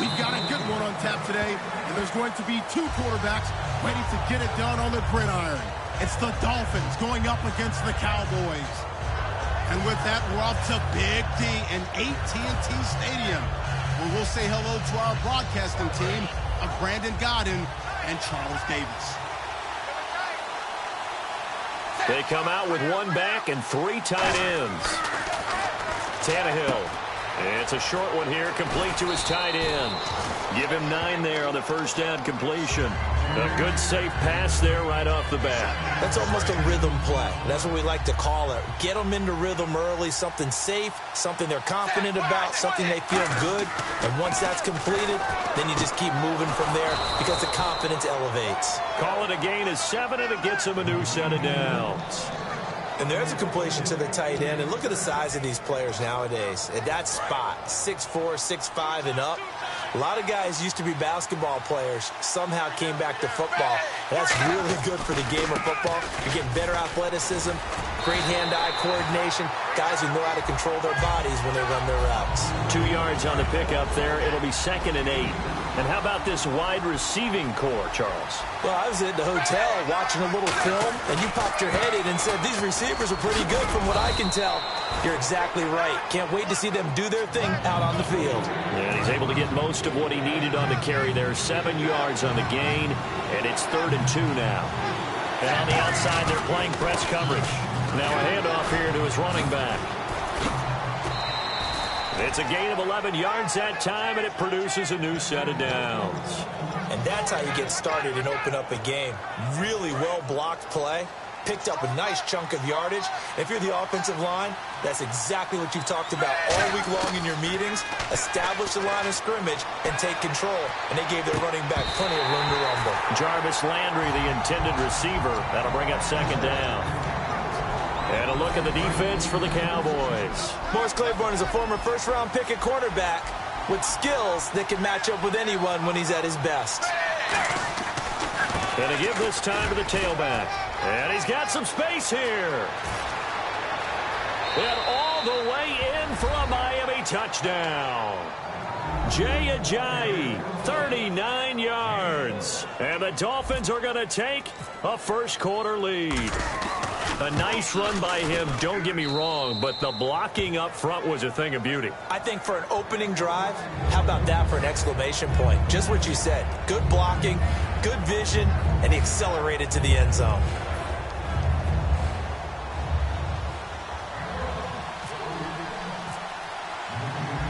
We've got a good one on tap today, and there's going to be two quarterbacks ready to get it done on the gridiron. It's the Dolphins going up against the Cowboys. And with that, we're off to Big D in AT&T Stadium, where we'll say hello to our broadcasting team of Brandon Godden and Charles Davis. They come out with one back and three tight ends. Tannehill. It's a short one here, complete to his tight end. Give him 9 there on the first down completion. A good, safe pass there right off the bat. That's almost a rhythm play. That's what we like to call it. Get them into rhythm early, something safe, something they're confident about, something they feel good. And once that's completed, then you just keep moving from there because the confidence elevates. Call it a gain of 7, and it gets him a new set of downs. And there's a completion to the tight end. And look at the size of these players nowadays. At that spot, 6'4", 6'5", and up. A lot of guys used to be basketball players, somehow came back to football. That's really good for the game of football. You're getting better athleticism, great hand-eye coordination, guys who know how to control their bodies when they run their routes. 2 yards on the pickup there. It'll be 2nd and 8. And how about this wide receiving core, Charles? Well, I was at the hotel watching a little film, and you popped your head in and said, these receivers are pretty good from what I can tell. You're exactly right. Can't wait to see them do their thing out on the field. And he's able to get most of what he needed on the carry there. 7 yards on the gain, and it's 3rd and 2 now. And on the outside, they're playing press coverage. Now a handoff here to his running back. It's a gain of 11 yards that time, and it produces a new set of downs. And that's how you get started and open up a game. Really well-blocked play. Picked up a nice chunk of yardage. If you're the offensive line, that's exactly what you've talked about all week long in your meetings. Establish the line of scrimmage and take control. And they gave their running back plenty of room to rumble. Jarvis Landry, the intended receiver. That'll bring up 2nd down. And a look at the defense for the Cowboys. Morris Claiborne is a former first-round pick at cornerback with skills that can match up with anyone when he's at his best. Gonna give this time to the tailback. And he's got some space here. And all the way in for a Miami touchdown. Jay Ajayi, 39 yards. And the Dolphins are going to take a first-quarter lead. A nice run by him, don't get me wrong, but the blocking up front was a thing of beauty. I think for an opening drive, how about that for an exclamation point? Just what you said. Good blocking, good vision, and he accelerated to the end zone.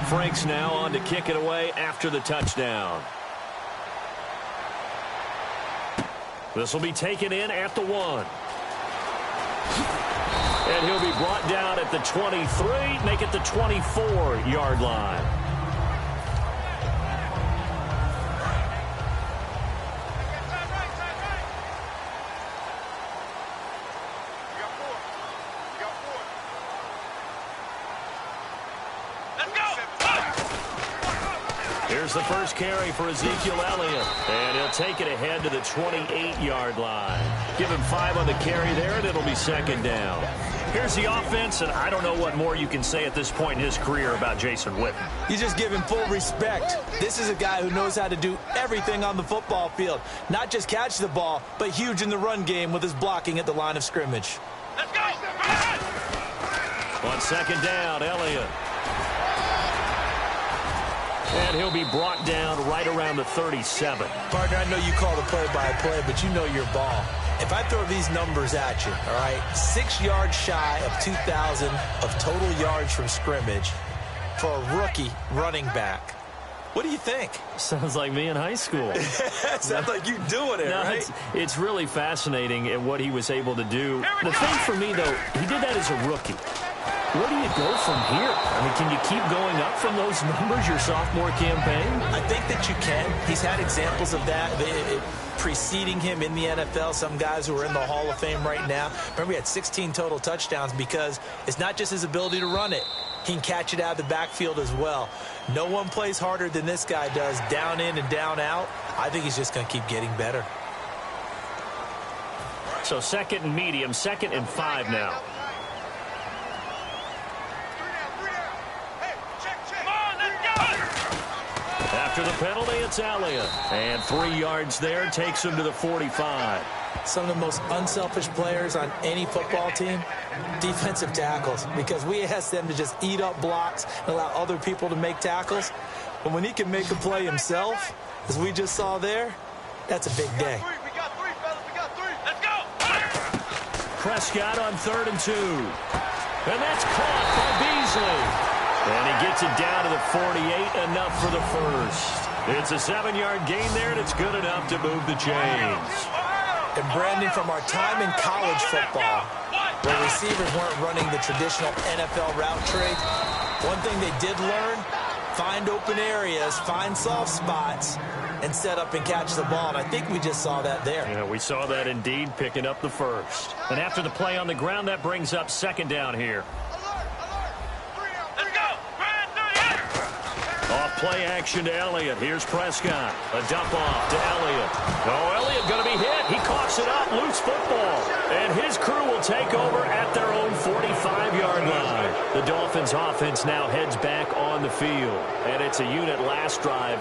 Franks now on to kick it away after the touchdown. This will be taken in at the 1. And he'll be brought down at the 23, make it the 24-yard line. Here's the first carry for Ezekiel Elliott. And he'll take it ahead to the 28-yard line. Give him 5 on the carry there, and it'll be 2nd down. Here's the offense, and I don't know what more you can say at this point in his career about Jason Witten. You just give him full respect. This is a guy who knows how to do everything on the football field. Not just catch the ball, but huge in the run game with his blocking at the line of scrimmage. Let's go! On 2nd down, Elliott. And he'll be brought down right around the 37. Partner, I know you call the play-by-play, but you know your ball. If I throw these numbers at you, all right, 6 yards shy of 2,000 of total yards from scrimmage for a rookie running back. What do you think? Sounds like me in high school. Sounds like you doing it, no, right? It's really fascinating at what he was able to do. The thing for me, though, he did that as a rookie. Where do you go from here? I mean, can you keep going up from those numbers your sophomore campaign? I think that you can. He's had examples of that preceding him in the NFL. Some guys who are in the Hall of Fame right now. Remember, he had 16 total touchdowns because it's not just his ability to run it. He can catch it out of the backfield as well. No one plays harder than this guy does, down in and down out. I think he's just going to keep getting better. So 2nd and medium, 2nd and 5 now. After the penalty, it's Elliott. And 3 yards there takes him to the 45. Some of the most unselfish players on any football team, defensive tackles, because we ask them to just eat up blocks and allow other people to make tackles. But when he can make a play himself, as we just saw there, that's a big day. We got three, fellas. We got three. Let's go. Prescott on 3rd and 2. And that's caught by Beasley. And he gets it down to the 48, enough for the first. It's a 7-yard gain there, and it's good enough to move the chains. And Brandon, from our time in college football, where receivers weren't running the traditional NFL route tree, one thing they did learn, find open areas, find soft spots, and set up and catch the ball. And I think we just saw that there. Yeah, we saw that indeed, picking up the first. And after the play on the ground, that brings up 2nd down here. Off play action to Elliott. Here's Prescott. A dump off to Elliott. Oh, Elliott going to be hit. He coughs it up. Loose football. And his crew will take over at their own 45-yard line. The Dolphins offense now heads back on the field. And it's a unit last drive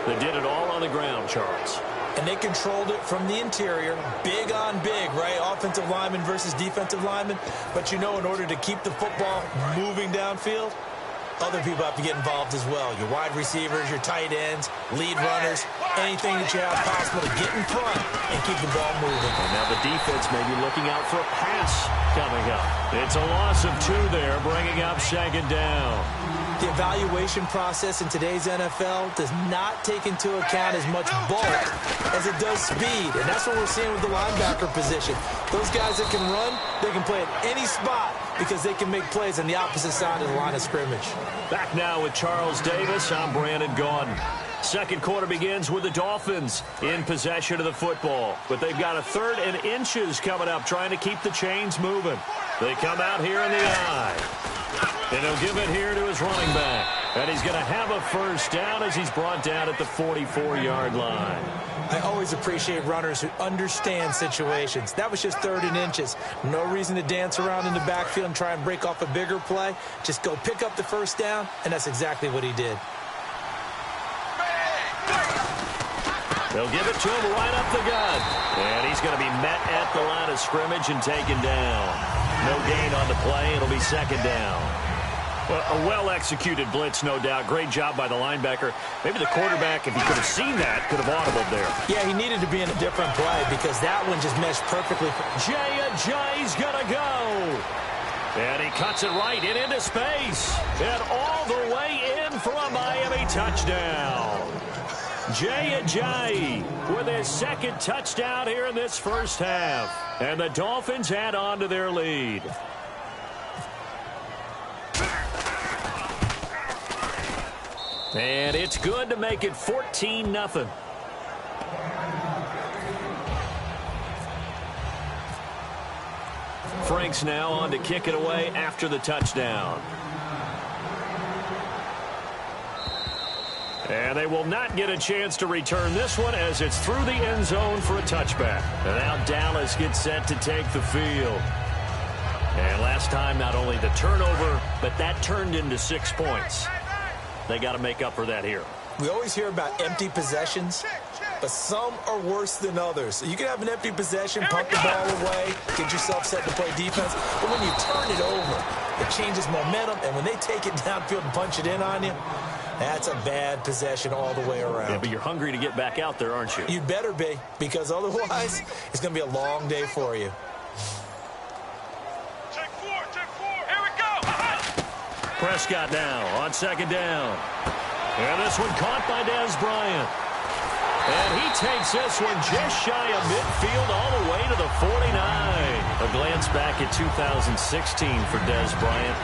that did it all on the ground, Charles. And they controlled it from the interior, big on big, right? Offensive lineman versus defensive lineman. But you know, in order to keep the football moving downfield, other people have to get involved as well. Your wide receivers, your tight ends, lead runners, anything that you have possible to get in front and keep the ball moving. And now the defense may be looking out for a pass coming up. It's a loss of 2 there, bringing up 2nd down. The evaluation process in today's NFL does not take into account as much bulk as it does speed. And that's what we're seeing with the linebacker position. Those guys that can run, they can play at any spot because they can make plays on the opposite side of the line of scrimmage. Back now with Charles Davis. I'm Brandon Gaudin. Second quarter begins with the Dolphins in possession of the football. But they've got a 3rd and inches coming up, trying to keep the chains moving. They come out here in the eye. And he'll give it here to his running back. And he's going to have a first down as he's brought down at the 44-yard line. I always appreciate runners who understand situations. That was just 3rd and inches. No reason to dance around in the backfield and try and break off a bigger play. Just go pick up the first down, and that's exactly what he did. They'll give it to him right up the gut. And he's going to be met at the line of scrimmage and taken down. No gain on the play. It'll be 2nd down. Well, a well-executed blitz, no doubt. Great job by the linebacker. Maybe the quarterback, if he could have seen that, could have audibled there. Yeah, he needed to be in a different play because that one just meshed perfectly. Jay's going to go. And he cuts it right into space. And all the way in for a Miami touchdown. Jay with his 2nd touchdown here in this first half. And the Dolphins add on to their lead. And it's good to make it 14-0. Franks now on to kick it away after the touchdown. And they will not get a chance to return this one as it's through the end zone for a touchback. And now Dallas gets set to take the field. And last time, not only the turnover, but that turned into 6 points. They got to make up for that here. We always hear about empty possessions, but some are worse than others. You can have an empty possession, pump the ball away, get yourself set to play defense, but when you turn it over, it changes momentum, and when they take it downfield and punch it in on you, that's a bad possession all the way around. Yeah, but you're hungry to get back out there, aren't you? You'd better be, because otherwise, it's going to be a long day for you. Prescott now on 2nd down. And this one caught by Dez Bryant. And he takes this one just shy of midfield all the way to the 49. A glance back at 2016 for Dez Bryant.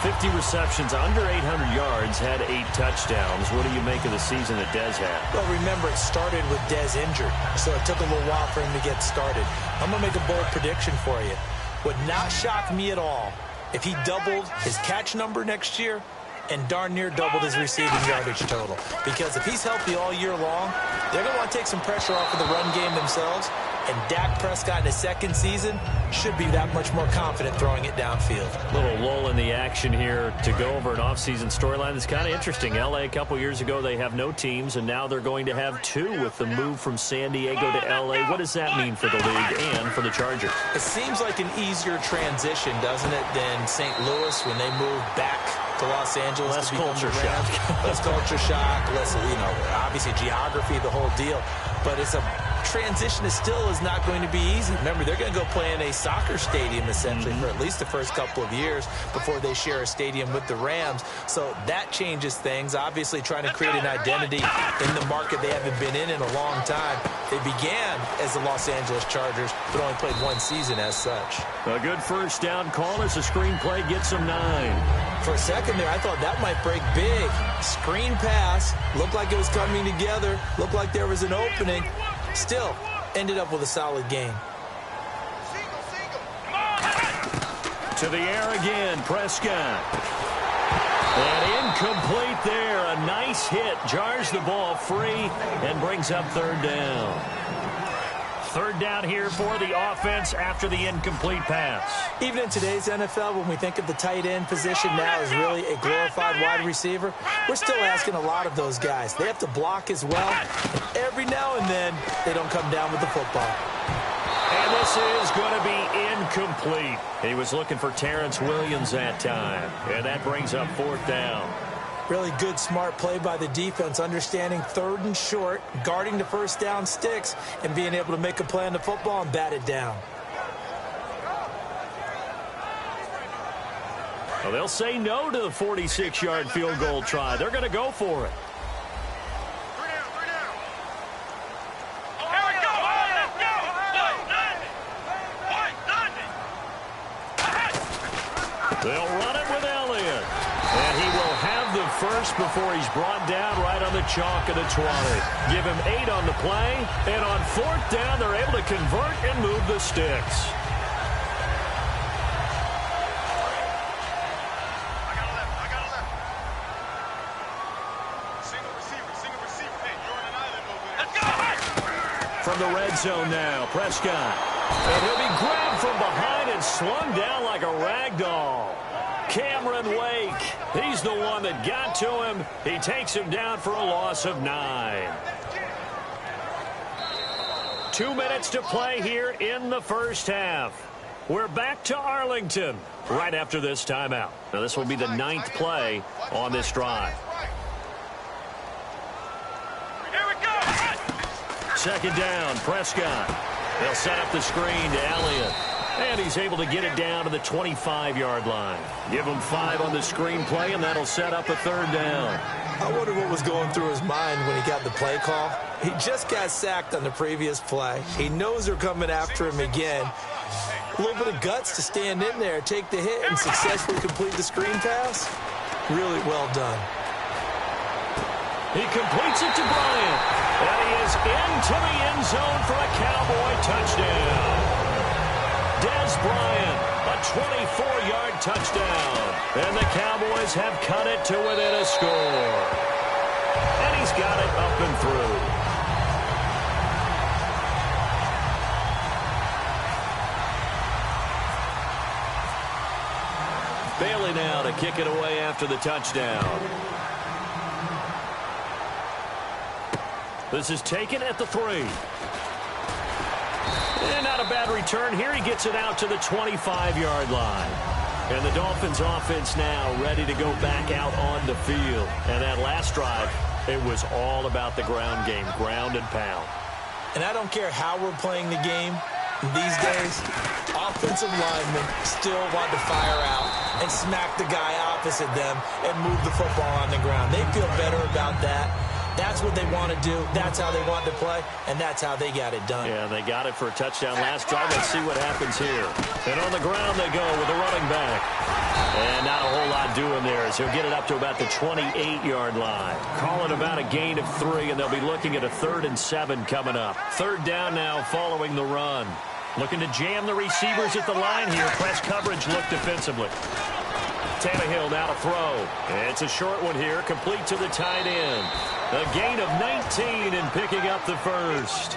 50 receptions, under 800 yards, had 8 touchdowns. What do you make of the season that Dez had? Well, remember, it started with Dez injured, so it took a little while for him to get started. I'm going to make a bold prediction for you. Would not shock me at all if he doubled his catch number next year and darn near doubled his receiving yardage total. Because if he's healthy all year long, they're going to want to take some pressure off of the run game themselves. And Dak Prescott in his second season should be that much more confident throwing it downfield. Little lull in the action here to go over an offseason storyline that's kind of interesting. L.A. a couple years ago, they have no teams, and now they're going to have two with the move from San Diego to L.A. What does that mean for the league and for the Chargers? It seems like an easier transition, doesn't it, than St. Louis when they moved back to Los Angeles. Less culture shock. Less culture shock, less, obviously geography, the whole deal. But it's a transition that still is not going to be easy. Remember, they're going to go play in a soccer stadium, essentially, for at least the first couple of years before they share a stadium with the Rams. So that changes things. Obviously, trying to create an identity in the market they haven't been in a long time. They began as the Los Angeles Chargers, but only played one season as such. A good first down call as the screenplay gets them 9. For a second there, I thought that might break big. Screen pass. Looked like it was coming together. Looked like there was an opening. Still, ended up with a solid game. To the air again, Prescott. And incomplete there. A nice hit. Jars the ball free and brings up third down. Third down here for the offense after the incomplete pass. Even in today's NFL, when we think of the tight end position now as really a glorified wide receiver, we're still asking a lot of those guys. They have to block as well. And every now and then, they don't come down with the football. And this is going to be incomplete. He was looking for Terrence Williams that time. And that brings up fourth down. Really good, smart play by the defense, understanding third and short, guarding the first down sticks, and being able to make a play on the football and bat it down. Well, they'll say no to the 46-yard field goal try. They're going to go for it. They'll run it with Elliott. And he will have the first before he's brought down right on the chalk of the 20. Give him 8 on the play. And on fourth down, they're able to convert and move the sticks. From the red zone now, Prescott. And he'll be grabbed from behind and slung down like a rag doll. Cameron Wake, he's the one that got to him. He takes him down for a loss of 9. 2 minutes to play here in the first half. We're back to Arlington right after this timeout. Now, this will be the 9th play on this drive. Second down, Prescott. They'll set up the screen to Elliott. And he's able to get it down to the 25-yard line. Give him 5 on the screenplay, and that'll set up a third down. I wonder what was going through his mind when he got the play call. He just got sacked on the previous play. He knows they're coming after him again. A little bit of guts to stand in there, take the hit, and successfully complete the screen pass. Really well done. He completes it to Bryant. And he is into the end zone for a Cowboy touchdown. Dez Bryant, a 24-yard touchdown. And the Cowboys have cut it to within a score. And he's got it up and through. Bailey now to kick it away after the touchdown. This is taken at the 3. And not a bad return here. He gets it out to the 25-yard line. And the Dolphins offense now ready to go back out on the field. And that last drive, it was all about the ground game, ground and pound. And I don't care how we're playing the game these days, offensive linemen still want to fire out and smack the guy opposite them and move the football on the ground. They feel better about that. That's what they want to do. That's how they want to play, and that's how they got it done. Yeah, they got it for a touchdown last drive. Let's see what happens here. And on the ground they go with a running back. And not a whole lot doing there as he'll get it up to about the 28-yard line. Call it about a gain of 3, and they'll be looking at a 3rd and 7 coming up. Third down now following the run. Looking to jam the receivers at the line here. Press coverage look defensively. Tannehill now to throw. It's a short one here, complete to the tight end. A gain of 19 and picking up the first.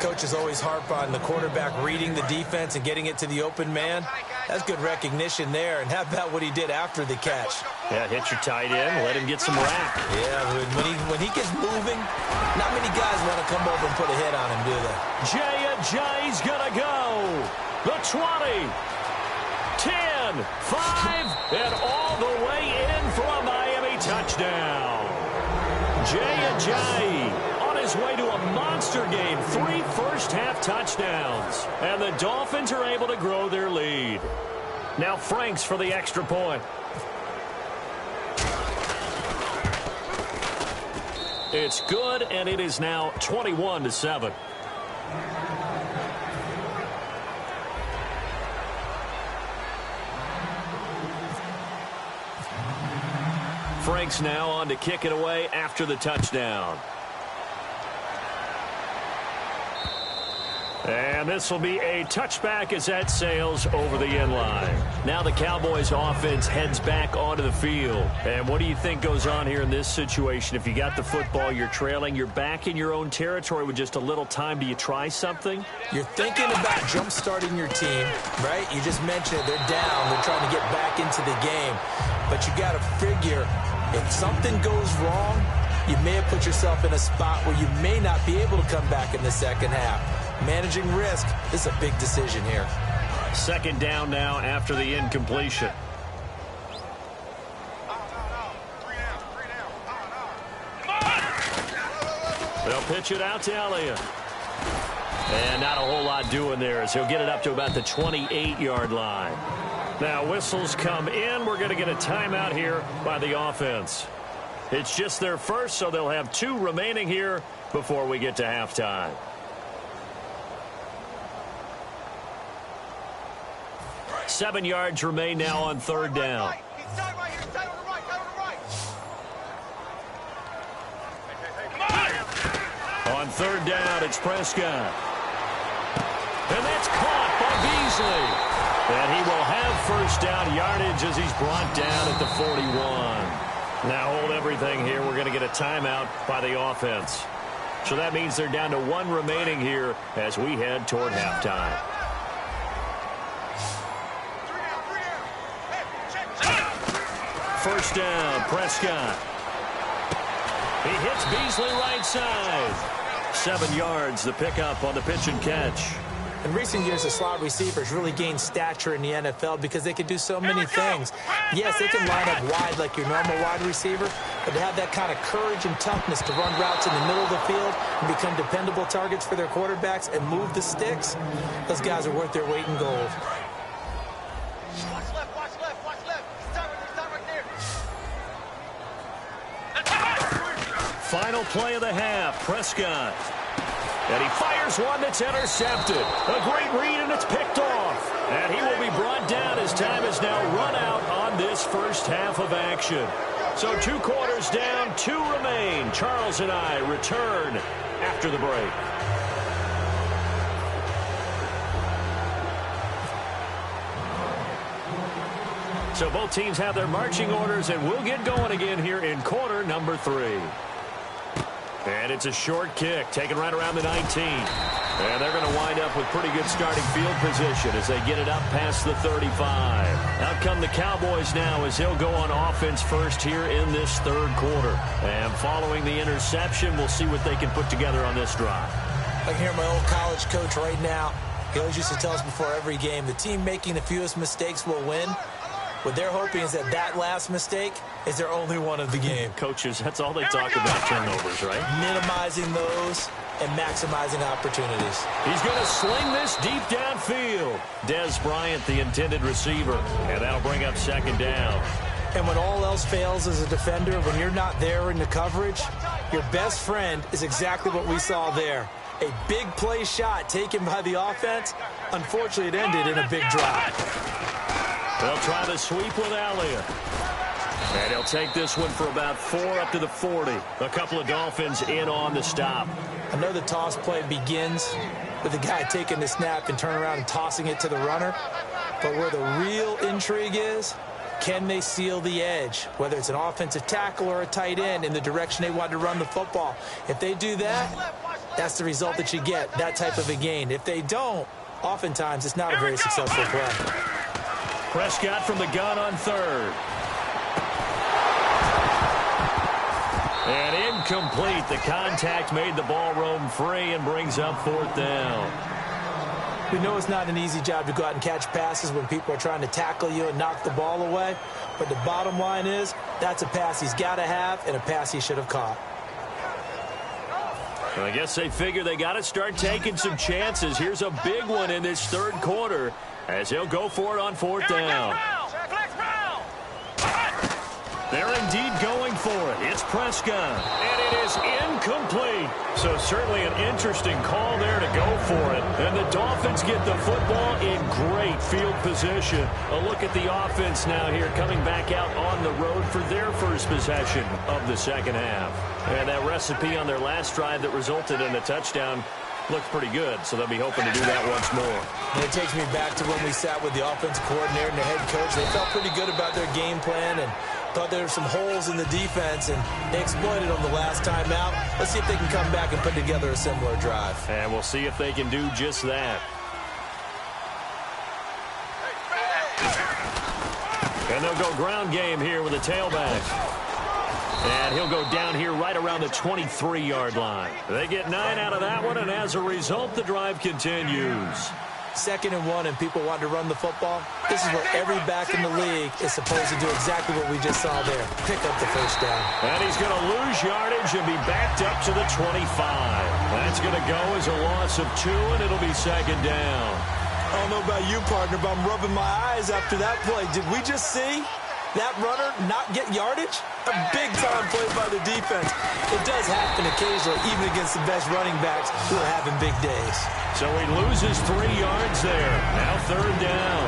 Coaches always harp on the quarterback reading the defense and getting it to the open man. That's good recognition there. And how about what he did after the catch? Yeah, hit your tight end, let him get some rack. Yeah, when he gets moving, not many guys want to come over and put a hit on him, do they? Jay's gonna go. The 20, 10, 5, and all the way in for a Miami touchdown. Jay on his way to a monster game, 3 first-half touchdowns. And the Dolphins are able to grow their lead. Now Franks for the extra point. It's good, and it is now 21-7. Franks now on to kick it away after the touchdown. And this will be a touchback as that sails over the end line. Now the Cowboys offense heads back onto the field. And what do you think goes on here in this situation? If you got the football, you're trailing, you're back in your own territory with just a little time. Do you try something? You're thinking about jump-starting your team, right? You just mentioned it. They're down. They're trying to get back into the game. But you got to figure, if something goes wrong, you may have put yourself in a spot where you may not be able to come back in the second half. Managing risk is a big decision here. Second down now after the incompletion. They'll pitch it out to Elliott. And not a whole lot doing there as he'll get it up to about the 28-yard line. Now whistles come in. We're going to get a timeout here by the offense. It's just their first, so they'll have 2 remaining here before we get to halftime. Seven yards remain now on third down. On third down, it's Prescott. And that's caught by Beasley. And he will have first down yardage as he's brought down at the 41. Now hold everything here. We're going to get a timeout by the offense. So that means they're down to 1 remaining here as we head toward halftime. First down, Prescott. He hits Beasley right side. 7 yards, the pickup on the pitch and catch. In recent years, the slot receivers really gained stature in the NFL because they can do so many things. Yes, they can line up wide like your normal wide receiver, but to have that kind of courage and toughness to run routes in the middle of the field and become dependable targets for their quarterbacks and move the sticks, those guys are worth their weight in gold. Final play of the half, Prescott. And he fires one that's intercepted. A great read, and it's picked off. And he will be brought down as time is now run out on this first half of action. So 2 quarters down, 2 remain. Charles and I return after the break. So both teams have their marching orders, and we'll get going again here in quarter number 3. And it's a short kick, taken right around the 19. And they're going to wind up with pretty good starting field position as they get it up past the 35. Out come the Cowboys now as they'll go on offense first here in this third quarter. And following the interception, we'll see what they can put together on this drive. I can hear my old college coach right now. He always used to tell us before every game, the team making the fewest mistakes will win. What they're hoping is that that last mistake is their only one of the game. Coaches, that's all they talk about, turnovers, right? Minimizing those and maximizing opportunities. He's going to sling this deep downfield. Dez Bryant, the intended receiver, and that'll bring up second down. And when all else fails as a defender, when you're not there in the coverage, your best friend is exactly what we saw there. A big play shot taken by the offense. Unfortunately, it ended in a big drive. They'll try the sweep with Elliott. And he'll take this one for about 4 up to the 40. A couple of Dolphins in on the stop. I know the toss play begins with the guy taking the snap and turning around and tossing it to the runner. But where the real intrigue is, Can they seal the edge, whether it's an offensive tackle or a tight end, in the direction they want to run the football? If they do that, that's the result that you get, that type of a gain. If they don't, oftentimes it's not a very successful play. Prescott from the gun on third. And incomplete. The contact made the ball roam free and brings up fourth down. We know it's not an easy job to go out and catch passes when people are trying to tackle you and knock the ball away. But the bottom line is, that's a pass he's got to have and a pass he should have caught. Well, I guess they figure they got to start taking some chances. Here's a big one in this third quarter as he'll go for it on fourth down. They're indeed going for it. It's Prescott. And it is incomplete. So certainly an interesting call there to go for it. And the Dolphins get the football in great field position. A look at the offense now here coming back out on the road for their first possession of the second half. And that recipe on their last drive that resulted in a touchdown looks pretty good, so they'll be hoping to do that once more. And it takes me back to when we sat with the offensive coordinator and the head coach. They felt pretty good about their game plan and thought there were some holes in the defense, and they exploited them the last time out. Let's see if they can come back and put together a similar drive. And we'll see if they can do just that. And they'll go ground game here with a tailback. And he'll go down here right around the 23-yard line. They get 9 out of that one, and as a result, the drive continues. 2nd and 1, and people want to run the football. This is where every back in the league is supposed to do exactly what we just saw there. Pick up the first down. And he's going to lose yardage and be backed up to the 25. That's going to go as a loss of 2, and it'll be 2nd down. I don't know about you, partner, but I'm rubbing my eyes after that play. Did we just see that runner not get yardage? A big-time play by the defense. It does happen occasionally, even against the best running backs who are having big days. So he loses 3 yards there. Now 3rd down.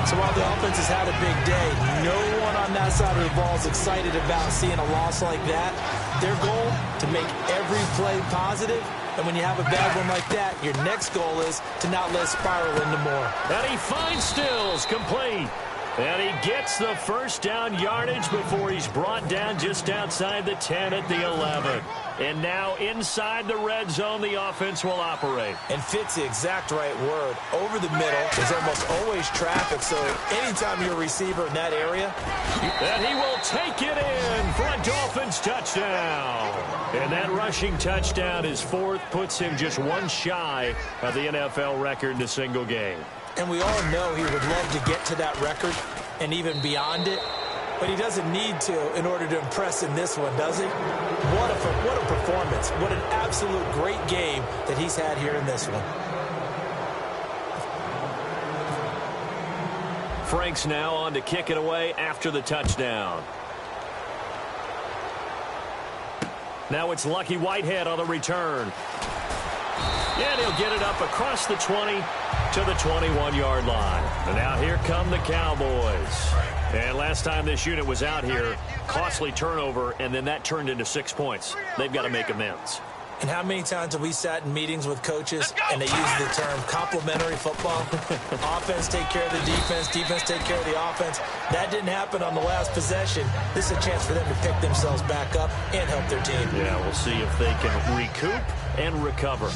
So while the offense has had a big day, no one on that side of the ball is excited about seeing a loss like that. Their goal, to make every play positive. And when you have a bad one like that, your next goal is to not let it spiral into more. And he finds Stills, complete. And he gets the first down yardage before he's brought down just outside the 10 at the 11. And now inside the red zone, the offense will operate. And fits the exact right word. Over the middle, there's almost always traffic, so anytime you're a receiver in that area. And he will take it in for a Dolphins touchdown. And that rushing touchdown is 4th, puts him just 1 shy of the NFL record in a single game. And we all know he would love to get to that record and even beyond it. But he doesn't need to in order to impress in this one, does he? What a performance. What an absolute great game that he's had here in this one. Frank's now on to kick it away after the touchdown. Now it's Lucky Whitehead on the return. And he'll get it up across the 20 to the 21-yard line. And now here come the Cowboys. And last time this unit was out here, costly turnover, and then that turned into 6 points. They've got to make amends. And how many times have we sat in meetings with coaches and they use the term complementary football? Offense take care of the defense, defense take care of the offense. That didn't happen on the last possession. This is a chance for them to pick themselves back up and help their team. Yeah, we'll see if they can recoup and recover.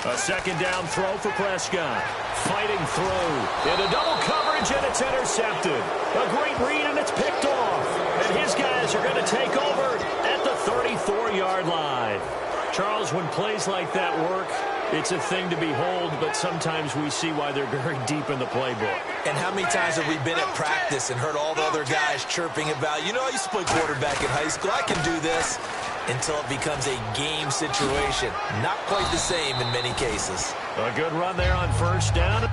A 2nd down throw for Prescott. Fighting through. Into double coverage, and it's intercepted. A great read, and it's picked off. And his guys are going to take over at the 34-yard line. Charles, when plays like that work, it's a thing to behold, but sometimes we see why they're very deep in the playbook. And how many times have we been at practice and heard all the other guys chirping about, you know, I used to play quarterback in high school, I can do this. Until it becomes a game situation. Not quite the same in many cases. A good run there on 1st down.